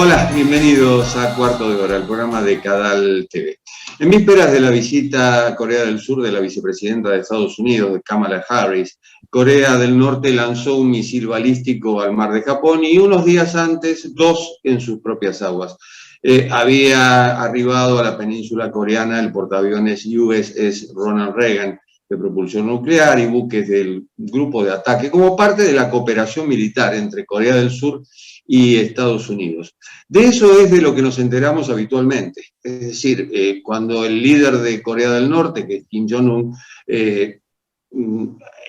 Hola, bienvenidos a Cuarto de Hora, el programa de Cadal TV. En vísperas de la visita a Corea del Sur de la vicepresidenta de Estados Unidos, de Kamala Harris, Corea del Norte lanzó un misil balístico al mar de Japón y unos días antes, dos en sus propias aguas. Había arribado a la península coreana el portaaviones USS Ronald Reagan de propulsión nuclear y buques del grupo de ataque como parte de la cooperación militar entre Corea del Sur y Estados Unidos. De eso es de lo que nos enteramos habitualmente. Es decir, cuando el líder de Corea del Norte, que es Kim Jong-un,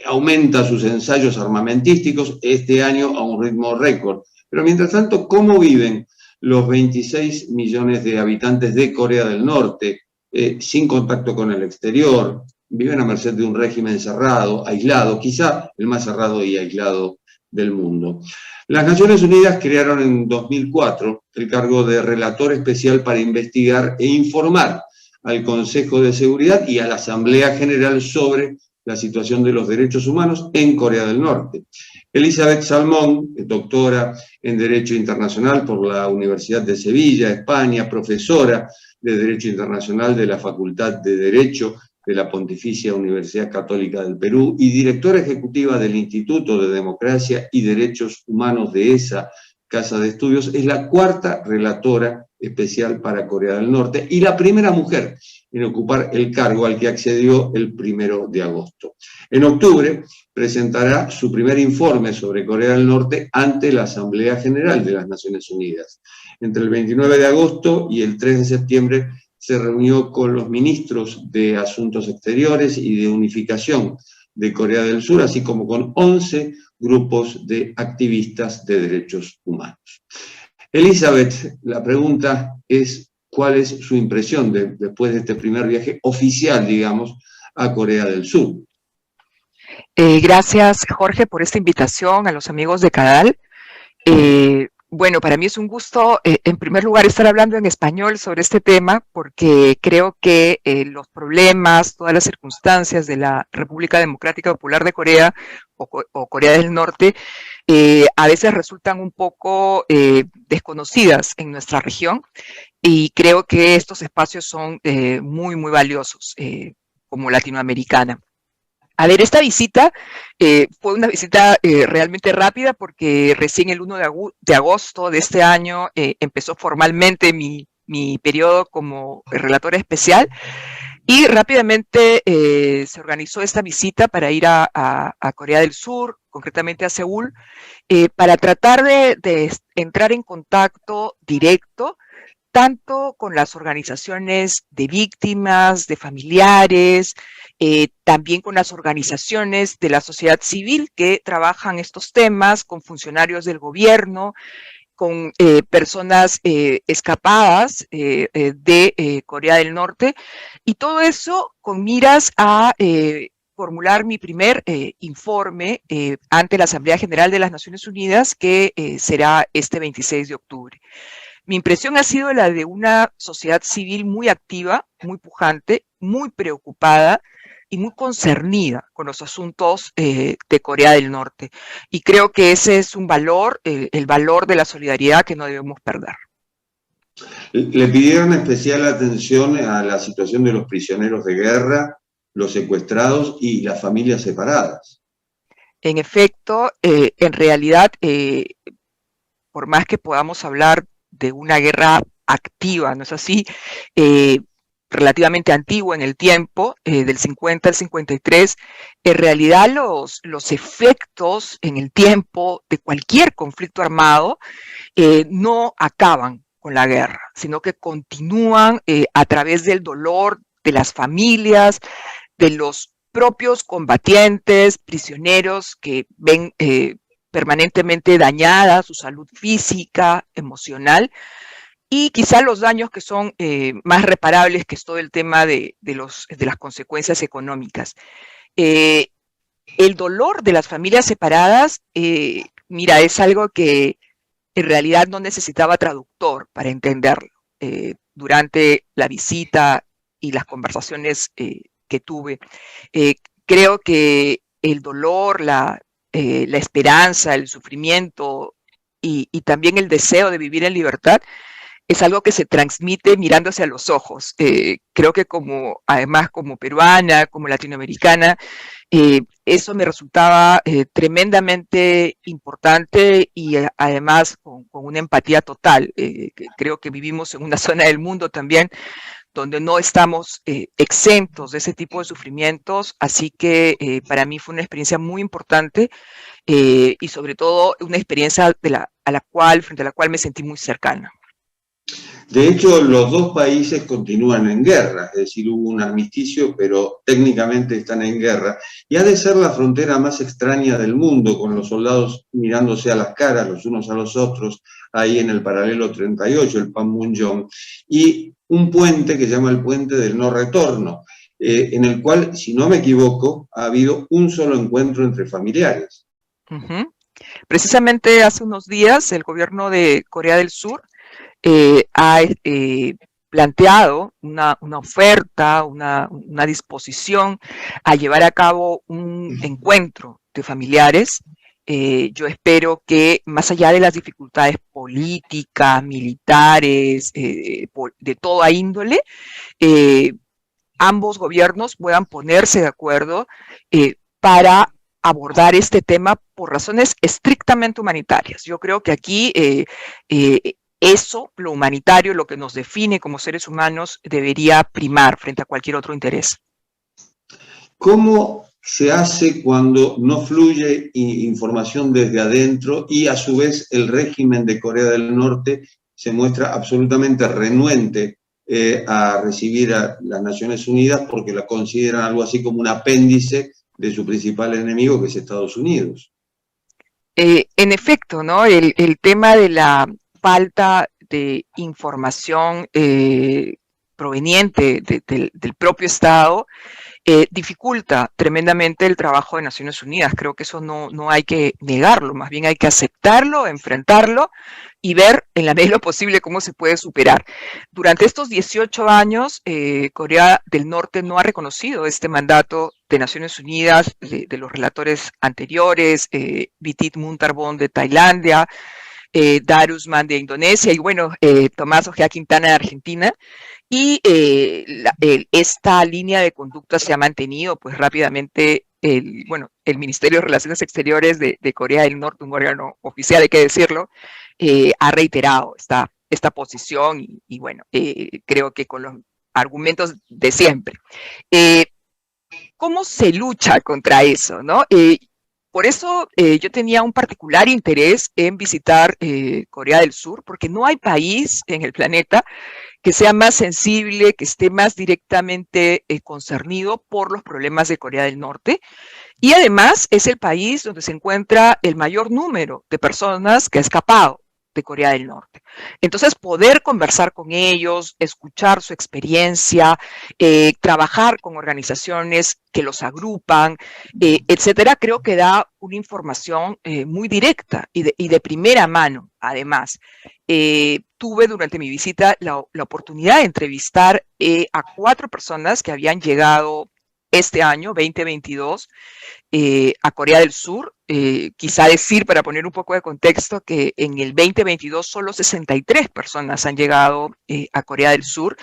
aumenta sus ensayos armamentísticos este año a un ritmo récord. Pero mientras tanto, ¿cómo viven los 26 millones de habitantes de Corea del Norte sin contacto con el exterior? Viven a merced de un régimen cerrado, aislado, quizá el más cerrado y aislado del mundo. Las Naciones Unidas crearon en 2004 el cargo de relator especial para investigar e informar al Consejo de Seguridad y a la Asamblea General sobre la situación de los derechos humanos en Corea del Norte. Elizabeth Salmón, doctora en Derecho Internacional por la Universidad de Sevilla, España, profesora de Derecho Internacional de la Facultad de Derecho de la Pontificia Universidad Católica del Perú y directora ejecutiva del Instituto de Democracia y Derechos Humanos de esa casa de estudios, es la cuarta relatora especial para Corea del Norte y la primera mujer en ocupar el cargo al que accedió el 1 de agosto. En octubre presentará su primer informe sobre Corea del Norte ante la Asamblea General de las Naciones Unidas. Entre el 29 de agosto y el 3 de septiembre se reunió con los ministros de Asuntos Exteriores y de Unificación de Corea del Sur, así como con 11 grupos de activistas de derechos humanos. Elizabeth, la pregunta es, ¿cuál es su impresión después de este primer viaje oficial, digamos, a Corea del Sur? Gracias, Jorge, por esta invitación a los amigos de Cadal. Bueno, para mí es un gusto, en primer lugar, estar hablando en español sobre este tema, porque creo que los problemas, todas las circunstancias de la República Democrática Popular de Corea o Corea del Norte, a veces resultan un poco desconocidas en nuestra región, y creo que estos espacios son muy, muy valiosos como latinoamericana. A ver, esta visita fue una visita realmente rápida porque recién el 1 de agosto de este año empezó formalmente mi periodo como relatora especial y rápidamente se organizó esta visita para ir a Corea del Sur, concretamente a Seúl, para tratar de entrar en contacto directo tanto con las organizaciones de víctimas, de familiares, también con las organizaciones de la sociedad civil que trabajan estos temas, con funcionarios del gobierno, con personas escapadas de Corea del Norte, y todo eso con miras a formular mi primer informe ante la Asamblea General de las Naciones Unidas, que será este 26 de octubre. Mi impresión ha sido la de una sociedad civil muy activa, muy pujante, muy preocupada y muy concernida con los asuntos de Corea del Norte. Y creo que ese es un valor, el valor de la solidaridad que no debemos perder. Le pidieron especial atención a la situación de los prisioneros de guerra, los secuestrados y las familias separadas. En efecto, en realidad, por más que podamos hablar de una guerra activa, ¿no es así? Relativamente antigua en el tiempo, del 50 al 53, en realidad los efectos en el tiempo de cualquier conflicto armado no acaban con la guerra, sino que continúan a través del dolor de las familias, de los propios combatientes, prisioneros que ven permanentemente dañada su salud física, emocional, y quizá los daños que son más reparables, que es todo el tema de las consecuencias económicas. El dolor de las familias separadas, mira, es algo que en realidad no necesitaba traductor para entenderlo. Durante la visita y las conversaciones que tuve, creo que el dolor, la esperanza, el sufrimiento y también el deseo de vivir en libertad es algo que se transmite mirándose a los ojos. Creo que además como peruana, como latinoamericana, eso me resultaba tremendamente importante y además con una empatía total. Creo que vivimos en una zona del mundo también donde no estamos exentos de ese tipo de sufrimientos, así que para mí fue una experiencia muy importante y sobre todo una experiencia frente a la cual me sentí muy cercana. De hecho, los dos países continúan en guerra, es decir, hubo un armisticio, pero técnicamente están en guerra. Y ha de ser la frontera más extraña del mundo, con los soldados mirándose a las caras los unos a los otros, ahí en el paralelo 38, el Panmunjom, y un puente que se llama el puente del no retorno, en el cual, si no me equivoco, ha habido un solo encuentro entre familiares. Uh-huh. Precisamente hace unos días el gobierno de Corea del Sur ha planteado una oferta, una disposición a llevar a cabo un encuentro de familiares. Yo espero que más allá de las dificultades políticas, militares, de toda índole, ambos gobiernos puedan ponerse de acuerdo para abordar este tema por razones estrictamente humanitarias. Yo creo que aquí eso, lo humanitario, lo que nos define como seres humanos, debería primar frente a cualquier otro interés. ¿Cómo se hace cuando no fluye información desde adentro y a su vez el régimen de Corea del Norte se muestra absolutamente renuente a recibir a las Naciones Unidas porque la consideran algo así como un apéndice de su principal enemigo, que es Estados Unidos? En efecto, ¿no? El tema de la falta de información proveniente del propio Estado dificulta tremendamente el trabajo de Naciones Unidas. Creo que eso no hay que negarlo, más bien hay que aceptarlo, enfrentarlo y ver en la medida de lo posible cómo se puede superar. Durante estos 18 años, Corea del Norte no ha reconocido este mandato de Naciones Unidas, de los relatores anteriores, Vitit Muntarbón de Tailandia, Darusman de Indonesia y bueno, Tomás Ojea Quintana de Argentina. Y esta línea de conducta se ha mantenido pues rápidamente. El Ministerio de Relaciones Exteriores de Corea del Norte, un órgano oficial, hay que decirlo, ha reiterado esta posición y bueno, creo que con los argumentos de siempre. ¿Cómo se lucha contra eso, no? Por eso yo tenía un particular interés en visitar Corea del Sur, porque no hay país en el planeta que sea más sensible, que esté más directamente concernido por los problemas de Corea del Norte. Y además es el país donde se encuentra el mayor número de personas que ha escapado de Corea del Norte. Entonces, poder conversar con ellos, escuchar su experiencia, trabajar con organizaciones que los agrupan, etcétera, creo que da una información muy directa y de primera mano, además. Tuve durante mi visita la oportunidad de entrevistar a 4 personas que habían llegado este año, 2022, a Corea del Sur. Quizá decir, para poner un poco de contexto, que en el 2022 solo 63 personas han llegado a Corea del Sur,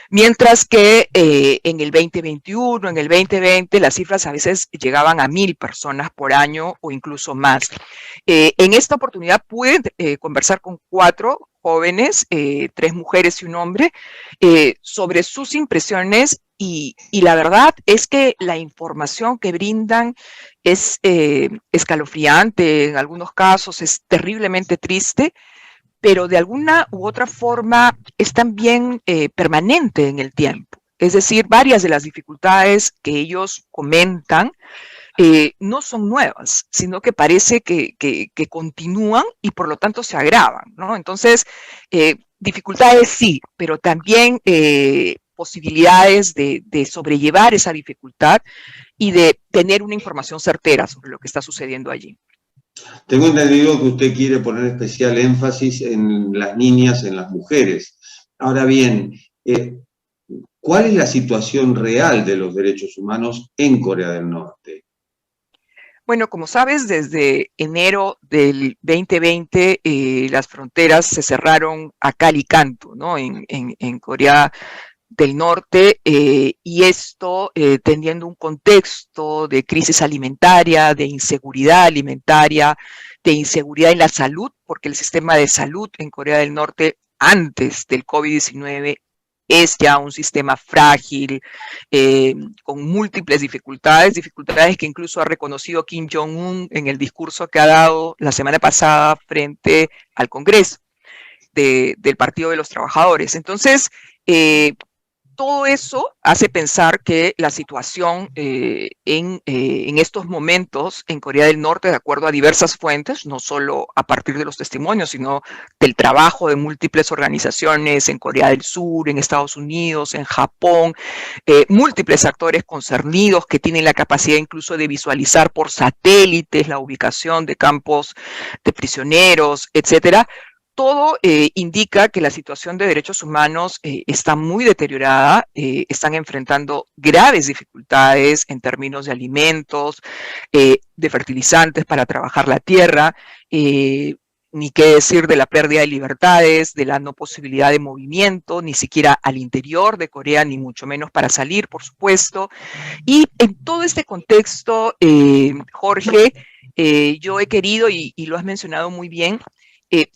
mientras que en el 2021, en el 2020, las cifras a veces llegaban a 1,000 personas por año o incluso más. En esta oportunidad pude conversar con 4 jóvenes, 3 mujeres y un hombre, sobre sus impresiones y la verdad es que la información que brindan es escalofriante, en algunos casos es terriblemente triste, pero de alguna u otra forma es también permanente en el tiempo. Es decir, varias de las dificultades que ellos comentan no son nuevas, sino que parece que continúan y por lo tanto se agravan, ¿no? Entonces, dificultades sí, pero también posibilidades de sobrellevar esa dificultad y de tener una información certera sobre lo que está sucediendo allí. Tengo entendido que usted quiere poner especial énfasis en las niñas, en las mujeres. Ahora bien, ¿cuál es la situación real de los derechos humanos en Corea del Norte? Bueno, como sabes, desde enero del 2020 las fronteras se cerraron a cal y canto, ¿no? En Corea del Norte, y esto teniendo un contexto de crisis alimentaria, de inseguridad alimentaria, de inseguridad en la salud, porque el sistema de salud en Corea del Norte antes del COVID-19 es ya un sistema frágil, con múltiples dificultades, dificultades que incluso ha reconocido Kim Jong-un en el discurso que ha dado la semana pasada frente al Congreso del Partido de los Trabajadores. Entonces, todo eso hace pensar que la situación en estos momentos en Corea del Norte, de acuerdo a diversas fuentes, no solo a partir de los testimonios, sino del trabajo de múltiples organizaciones en Corea del Sur, en Estados Unidos, en Japón, múltiples actores concernidos que tienen la capacidad incluso de visualizar por satélites la ubicación de campos de prisioneros, etcétera. Todo indica que la situación de derechos humanos está muy deteriorada, están enfrentando graves dificultades en términos de alimentos, de fertilizantes para trabajar la tierra, ni qué decir de la pérdida de libertades, de la no posibilidad de movimiento, ni siquiera al interior de Corea, ni mucho menos para salir, por supuesto. Y en todo este contexto, Jorge, yo he querido, y lo has mencionado muy bien,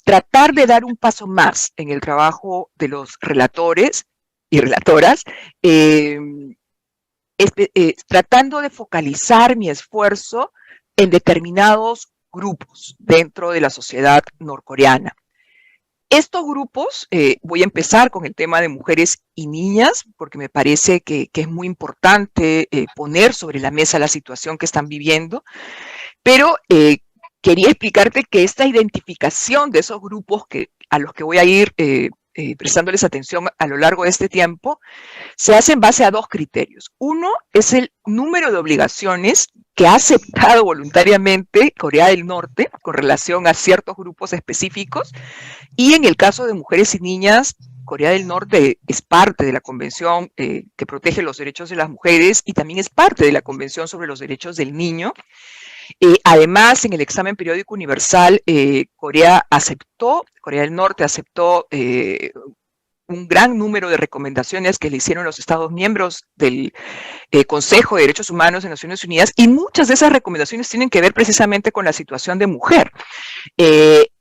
tratar de dar un paso más en el trabajo de los relatores y relatoras, tratando de focalizar mi esfuerzo en determinados grupos dentro de la sociedad norcoreana. Estos grupos, voy a empezar con el tema de mujeres y niñas, porque me parece que es muy importante poner sobre la mesa la situación que están viviendo, pero quería explicarte que esta identificación de esos grupos a los que voy a ir prestándoles atención a lo largo de este tiempo, se hace en base a dos criterios. Uno es el número de obligaciones que ha aceptado voluntariamente Corea del Norte con relación a ciertos grupos específicos, y en el caso de mujeres y niñas, Corea del Norte es parte de la Convención que protege los derechos de las mujeres y también es parte de la Convención sobre los Derechos del Niño. Además, en el examen periódico universal, Corea del Norte aceptó un gran número de recomendaciones que le hicieron los Estados miembros del Consejo de Derechos Humanos de Naciones Unidas, y muchas de esas recomendaciones tienen que ver precisamente con la situación de mujer.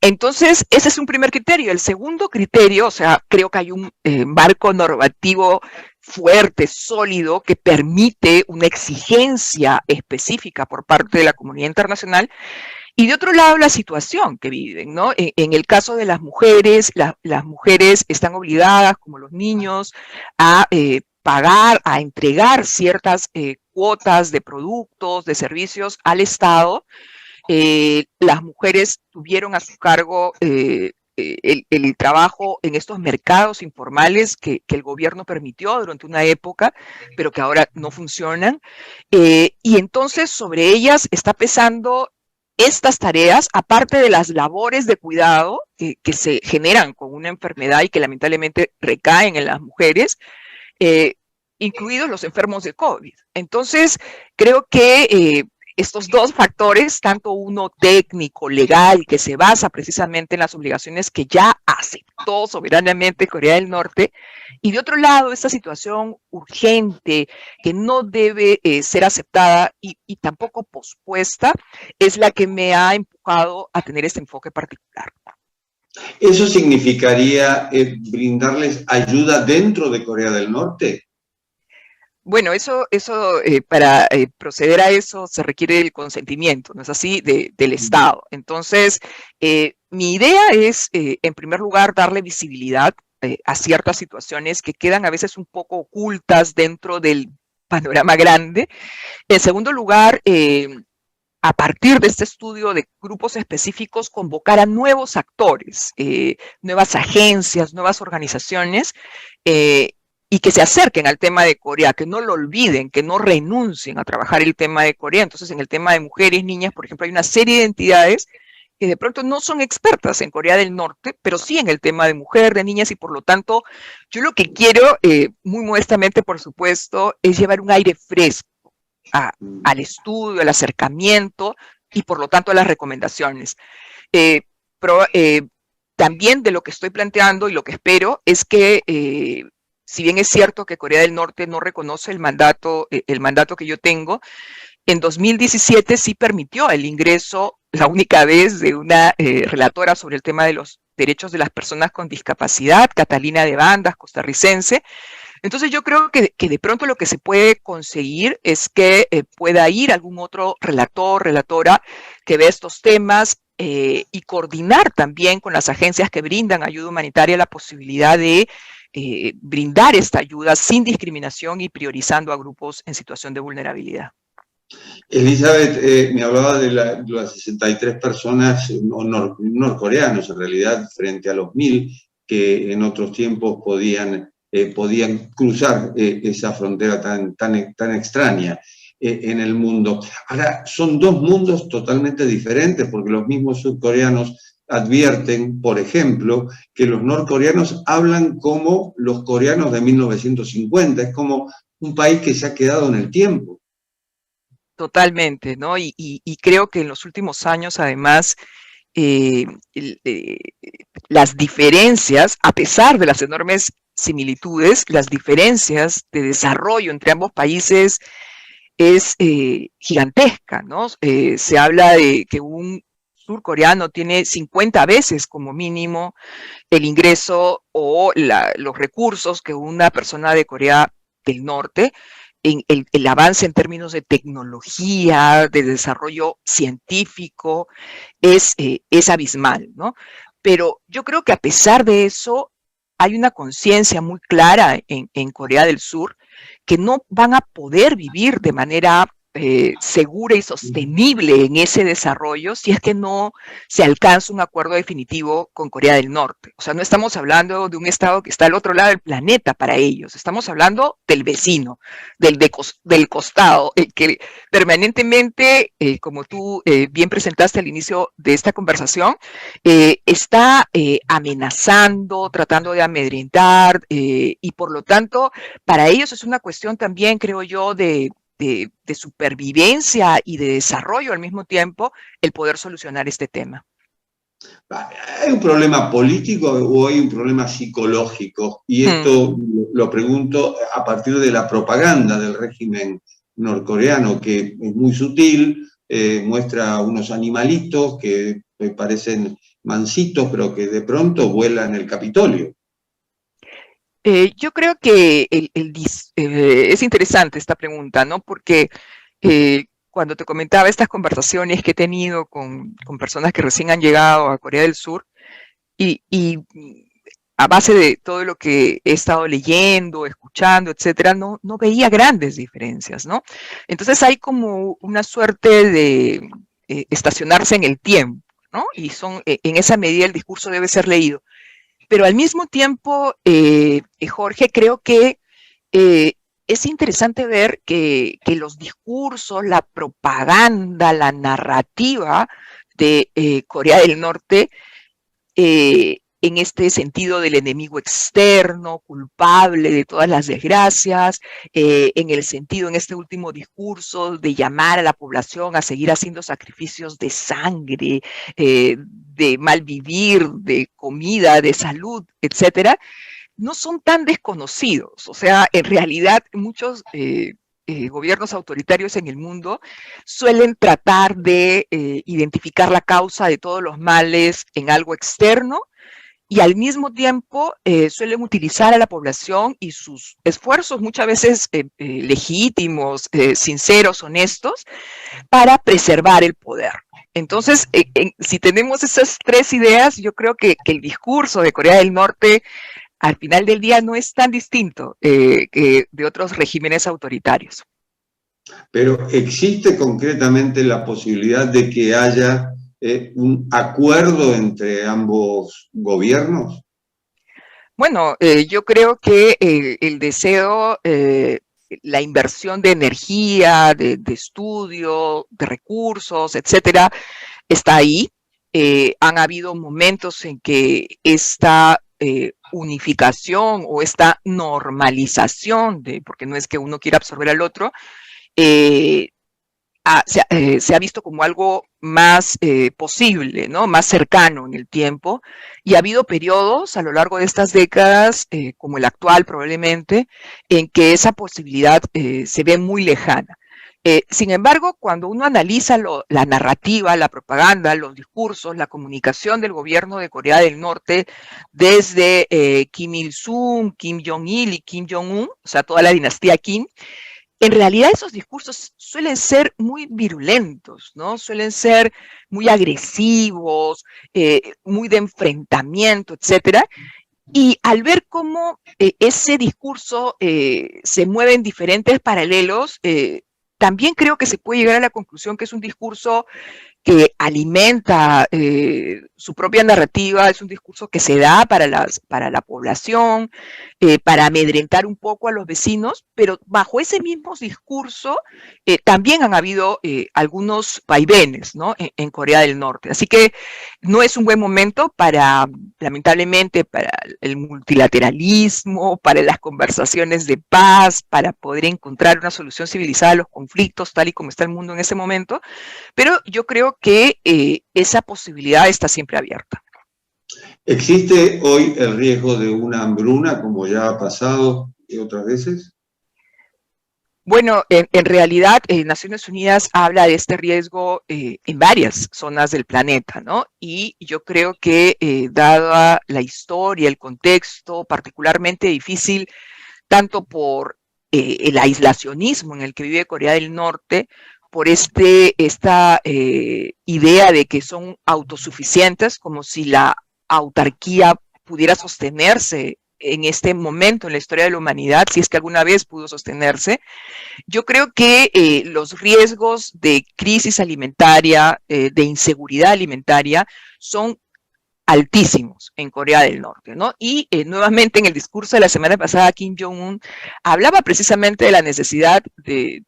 Entonces, ese es un primer criterio. El segundo criterio, o sea, creo que hay un marco normativo fuerte, sólido, que permite una exigencia específica por parte de la comunidad internacional. Y de otro lado, la situación que viven, ¿no? En el caso de las mujeres, las mujeres están obligadas, como los niños, a pagar, a entregar ciertas cuotas de productos, de servicios al Estado. Las mujeres tuvieron a su cargo el trabajo en estos mercados informales que el gobierno permitió durante una época, pero que ahora no funcionan. Y entonces sobre ellas está pesando estas tareas, aparte de las labores de cuidado que se generan con una enfermedad y que lamentablemente recaen en las mujeres, incluidos los enfermos de COVID. Entonces, creo que estos dos factores, tanto uno técnico, legal, que se basa precisamente en las obligaciones que ya aceptó soberanamente Corea del Norte, y de otro lado, esta situación urgente que no debe ser aceptada y tampoco pospuesta, es la que me ha empujado a tener este enfoque particular. ¿Eso significaría brindarles ayuda dentro de Corea del Norte? Bueno, para proceder a eso se requiere el consentimiento, ¿no es así?, del Estado. Entonces, mi idea es, en primer lugar, darle visibilidad a ciertas situaciones que quedan a veces un poco ocultas dentro del panorama grande. En segundo lugar, a partir de este estudio de grupos específicos, convocar a nuevos actores, nuevas agencias, nuevas organizaciones, y que se acerquen al tema de Corea, que no lo olviden, que no renuncien a trabajar el tema de Corea. Entonces, en el tema de mujeres, niñas, por ejemplo, hay una serie de entidades que de pronto no son expertas en Corea del Norte, pero sí en el tema de mujer, de niñas, y por lo tanto, yo lo que quiero, muy modestamente, por supuesto, es llevar un aire fresco al estudio, al acercamiento y por lo tanto a las recomendaciones. También de lo que estoy planteando y lo que espero es que, si bien es cierto que Corea del Norte no reconoce el mandato que yo tengo, en 2017 sí permitió el ingreso, la única vez, de una relatora sobre el tema de los derechos de las personas con discapacidad, Catalina de Bandas, costarricense. Entonces yo creo que de pronto lo que se puede conseguir es que pueda ir algún otro relator, relatora que ve estos temas y coordinar también con las agencias que brindan ayuda humanitaria la posibilidad de brindar esta ayuda sin discriminación y priorizando a grupos en situación de vulnerabilidad. Elizabeth, me hablaba de las 63 personas norcoreanos, en realidad, frente a los 1000 que en otros tiempos podían cruzar esa frontera tan extraña en el mundo. Ahora, son dos mundos totalmente diferentes, porque los mismos surcoreanos advierten, por ejemplo, que los norcoreanos hablan como los coreanos de 1950, es como un país que se ha quedado en el tiempo. Totalmente, ¿no? Y creo que en los últimos años, además, las diferencias, a pesar de las enormes similitudes, las diferencias de desarrollo entre ambos países es gigantesca, ¿no? Se habla de que un surcoreano tiene 50 veces como mínimo el ingreso o los recursos que una persona de Corea del Norte. El avance en términos de tecnología, de desarrollo científico, es abismal, ¿no? Pero yo creo que a pesar de eso, hay una conciencia muy clara en Corea del Sur que no van a poder vivir de manera segura y sostenible en ese desarrollo si es que no se alcanza un acuerdo definitivo con Corea del Norte. O sea, no estamos hablando de un estado que está al otro lado del planeta para ellos, estamos hablando del vecino, del costado, el que permanentemente, como tú bien presentaste al inicio de esta conversación, está amenazando, tratando de amedrentar, y por lo tanto, para ellos es una cuestión también, creo yo, de supervivencia y de desarrollo al mismo tiempo, el poder solucionar este tema. ¿Hay un problema político o hay un problema psicológico? Y esto lo pregunto a partir de la propaganda del régimen norcoreano, que es muy sutil, muestra unos animalitos que parecen mansitos, pero que de pronto vuelan el Capitolio. Yo creo que es interesante esta pregunta, ¿no? Porque cuando te comentaba estas conversaciones que he tenido con personas que recién han llegado a Corea del Sur y a base de todo lo que he estado leyendo, escuchando, etcétera, no veía grandes diferencias, ¿no? Entonces hay como una suerte de estacionarse en el tiempo, ¿no? Y en esa medida el discurso debe ser leído. Pero al mismo tiempo, Jorge, creo que es interesante ver que los discursos, la propaganda, la narrativa de Corea del Norte, en este sentido del enemigo externo, culpable de todas las desgracias, en el sentido, en este último discurso, de llamar a la población a seguir haciendo sacrificios de sangre, de malvivir, de comida, de salud, etcétera, no son tan desconocidos. O sea, en realidad muchos gobiernos autoritarios en el mundo suelen tratar de identificar la causa de todos los males en algo externo y al mismo tiempo suelen utilizar a la población y sus esfuerzos muchas veces legítimos, sinceros, honestos, para preservar el poder. Entonces, si tenemos esas tres ideas, yo creo que el discurso de Corea del Norte al final del día no es tan distinto que de otros regímenes autoritarios. Pero ¿existe concretamente la posibilidad de que haya un acuerdo entre ambos gobiernos? Bueno, yo creo que el deseo, la inversión de energía, de estudio, de recursos, etcétera, está ahí. Han habido momentos en que esta unificación o esta normalización, porque no es que uno quiera absorber al otro, se ha visto como algo más posible, ¿no? Más cercano en el tiempo, y ha habido periodos a lo largo de estas décadas, como el actual probablemente, en que esa posibilidad se ve muy lejana. Sin embargo, cuando uno analiza la narrativa, la propaganda, los discursos, la comunicación del gobierno de Corea del Norte, desde Kim Il-sung, Kim Jong-il y Kim Jong-un, o sea, toda la dinastía Kim, en realidad esos discursos suelen ser muy virulentos, ¿no? Suelen ser muy agresivos, muy de enfrentamiento, etcétera. Y al ver cómo ese discurso se mueve en diferentes paralelos, también creo que se puede llegar a la conclusión que es un discurso que alimenta su propia narrativa, es un discurso que se da para la población, para amedrentar un poco a los vecinos, pero bajo ese mismo discurso también han habido algunos vaivenes, ¿no? En Corea del Norte. Así que no es un buen momento para, lamentablemente, para el multilateralismo, para las conversaciones de paz, para poder encontrar una solución civilizada a los conflictos, tal y como está el mundo en ese momento, pero yo creo que esa posibilidad está siempre abierta. ¿Existe hoy el riesgo de una hambruna, como ya ha pasado otras veces? Bueno, en realidad Naciones Unidas habla de este riesgo en varias zonas del planeta, ¿no? Y yo creo que dada la historia, el contexto particularmente difícil, tanto por el aislacionismo en el que vive Corea del Norte, por esta idea de que son autosuficientes, como si la autarquía pudiera sostenerse en este momento en la historia de la humanidad, si es que alguna vez pudo sostenerse. Yo creo que los riesgos de crisis alimentaria, de inseguridad alimentaria, son altísimos en Corea del Norte, ¿no? Y nuevamente en el discurso de la semana pasada, Kim Jong-un hablaba precisamente de la necesidad de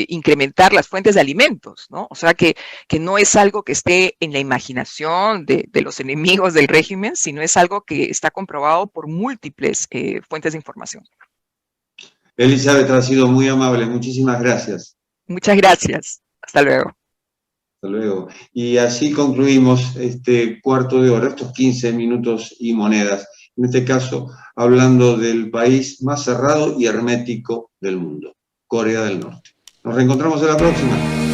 incrementar las fuentes de alimentos, ¿no? O sea, que no es algo que esté en la imaginación de los enemigos del régimen, sino es algo que está comprobado por múltiples fuentes de información. Elizabeth, ha sido muy amable, muchísimas gracias. Muchas gracias. Hasta luego. Hasta luego. Y así concluimos este cuarto de hora, estos 15 minutos y monedas. En este caso, hablando del país más cerrado y hermético del mundo, Corea del Norte. Nos reencontramos en la próxima.